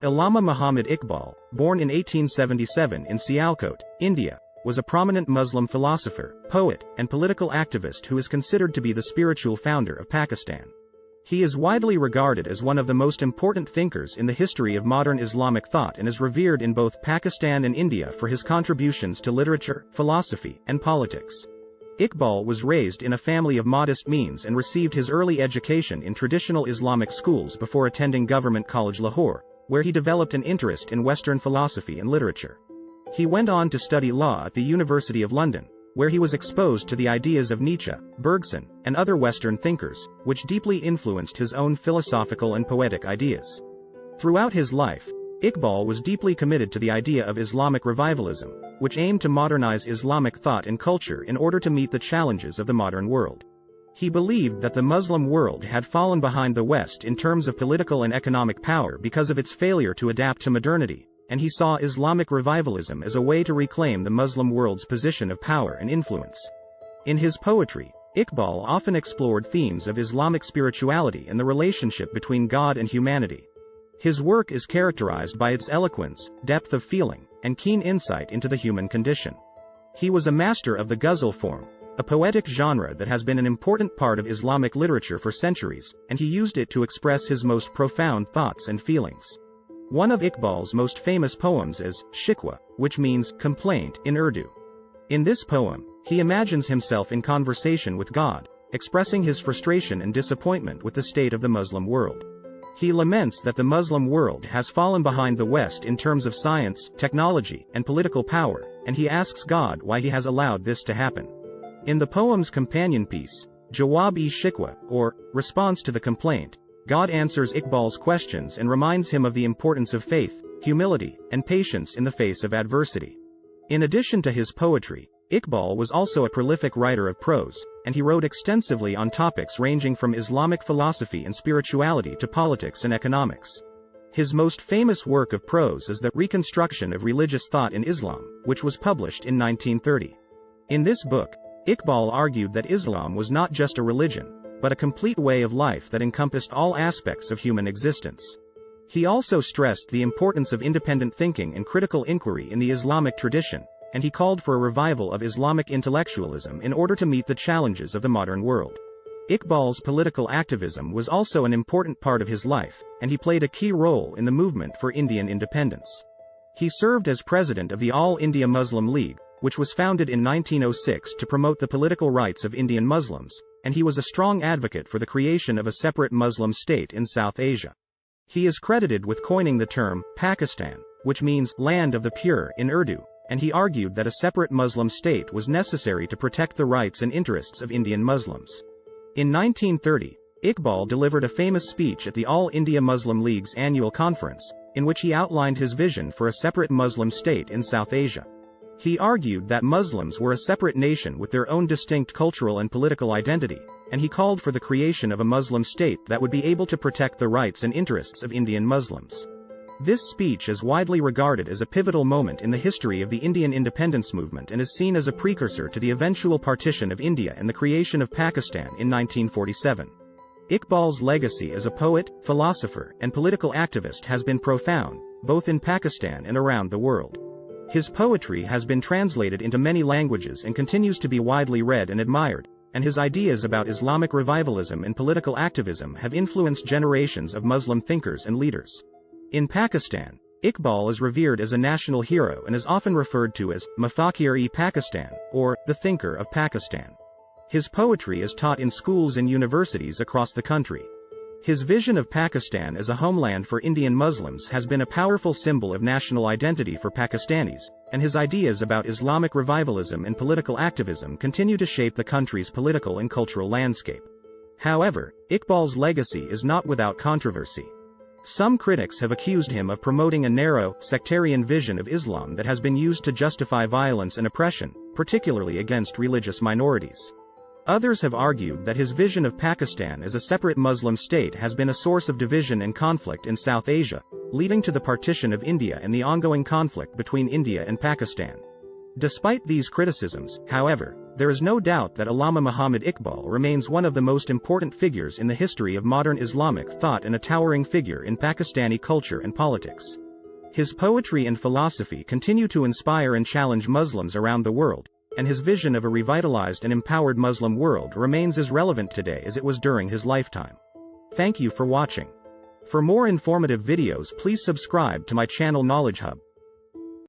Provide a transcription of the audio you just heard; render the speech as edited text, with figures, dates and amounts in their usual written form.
Allama Muhammad Iqbal, born in 1877 in Sialkot, India, was a prominent Muslim philosopher, poet, and political activist who is considered to be the spiritual founder of Pakistan. He is widely regarded as one of the most important thinkers in the history of modern Islamic thought and is revered in both Pakistan and India for his contributions to literature, philosophy, and politics. Iqbal was raised in a family of modest means and received his early education in traditional Islamic schools before attending Government College Lahore, where he developed an interest in Western philosophy and literature. He went on to study law at the University of London, where he was exposed to the ideas of Nietzsche, Bergson, and other Western thinkers, which deeply influenced his own philosophical and poetic ideas. Throughout his life, Iqbal was deeply committed to the idea of Islamic revivalism, which aimed to modernize Islamic thought and culture in order to meet the challenges of the modern world. He believed that the Muslim world had fallen behind the West in terms of political and economic power because of its failure to adapt to modernity, and he saw Islamic revivalism as a way to reclaim the Muslim world's position of power and influence. In his poetry, Iqbal often explored themes of Islamic spirituality and the relationship between God and humanity. His work is characterized by its eloquence, depth of feeling, and keen insight into the human condition. He was a master of the ghazal form, a poetic genre that has been an important part of Islamic literature for centuries, and he used it to express his most profound thoughts and feelings. One of Iqbal's most famous poems is Shikwa, which means complaint in Urdu. In this poem, he imagines himself in conversation with God, expressing his frustration and disappointment with the state of the Muslim world. He laments that the Muslim world has fallen behind the West in terms of science, technology, and political power, and he asks God why he has allowed this to happen. In the poem's companion piece, Jawab-e-Shikwa, or Response to the Complaint, God answers Iqbal's questions and reminds him of the importance of faith, humility, and patience in the face of adversity. In addition to his poetry, Iqbal was also a prolific writer of prose, and he wrote extensively on topics ranging from Islamic philosophy and spirituality to politics and economics. His most famous work of prose is the Reconstruction of Religious Thought in Islam, which was published in 1930. In this book, Iqbal argued that Islam was not just a religion, but a complete way of life that encompassed all aspects of human existence. He also stressed the importance of independent thinking and critical inquiry in the Islamic tradition, and he called for a revival of Islamic intellectualism in order to meet the challenges of the modern world. Iqbal's political activism was also an important part of his life, and he played a key role in the movement for Indian independence. He served as president of the All India Muslim League, which was founded in 1906 to promote the political rights of Indian Muslims, and he was a strong advocate for the creation of a separate Muslim state in South Asia. He is credited with coining the term Pakistan, which means land of the pure in Urdu, and he argued that a separate Muslim state was necessary to protect the rights and interests of Indian Muslims. In 1930, Iqbal delivered a famous speech at the All India Muslim League's annual conference, in which he outlined his vision for a separate Muslim state in South Asia. He argued that Muslims were a separate nation with their own distinct cultural and political identity, and he called for the creation of a Muslim state that would be able to protect the rights and interests of Indian Muslims. This speech is widely regarded as a pivotal moment in the history of the Indian independence movement and is seen as a precursor to the eventual partition of India and the creation of Pakistan in 1947. Iqbal's legacy as a poet, philosopher, and political activist has been profound, both in Pakistan and around the world. His poetry has been translated into many languages and continues to be widely read and admired, and his ideas about Islamic revivalism and political activism have influenced generations of Muslim thinkers and leaders. In Pakistan, Iqbal is revered as a national hero and is often referred to as Mafakir-e-Pakistan, or the Thinker of Pakistan. His poetry is taught in schools and universities across the country. His vision of Pakistan as a homeland for Indian Muslims has been a powerful symbol of national identity for Pakistanis, and his ideas about Islamic revivalism and political activism continue to shape the country's political and cultural landscape. However, Iqbal's legacy is not without controversy. Some critics have accused him of promoting a narrow, sectarian vision of Islam that has been used to justify violence and oppression, particularly against religious minorities. Others have argued that his vision of Pakistan as a separate Muslim state has been a source of division and conflict in South Asia, leading to the partition of India and the ongoing conflict between India and Pakistan. Despite these criticisms, however, There is no doubt that Allama Muhammad Iqbal remains one of the most important figures in the history of modern Islamic thought and a towering figure in Pakistani culture and politics. His poetry and philosophy continue to inspire and challenge Muslims around the world, and his vision of a revitalized and empowered Muslim world remains as relevant today as it was during his lifetime. Thank you for watching. For more informative videos, please subscribe to my channel Knowledge Hub.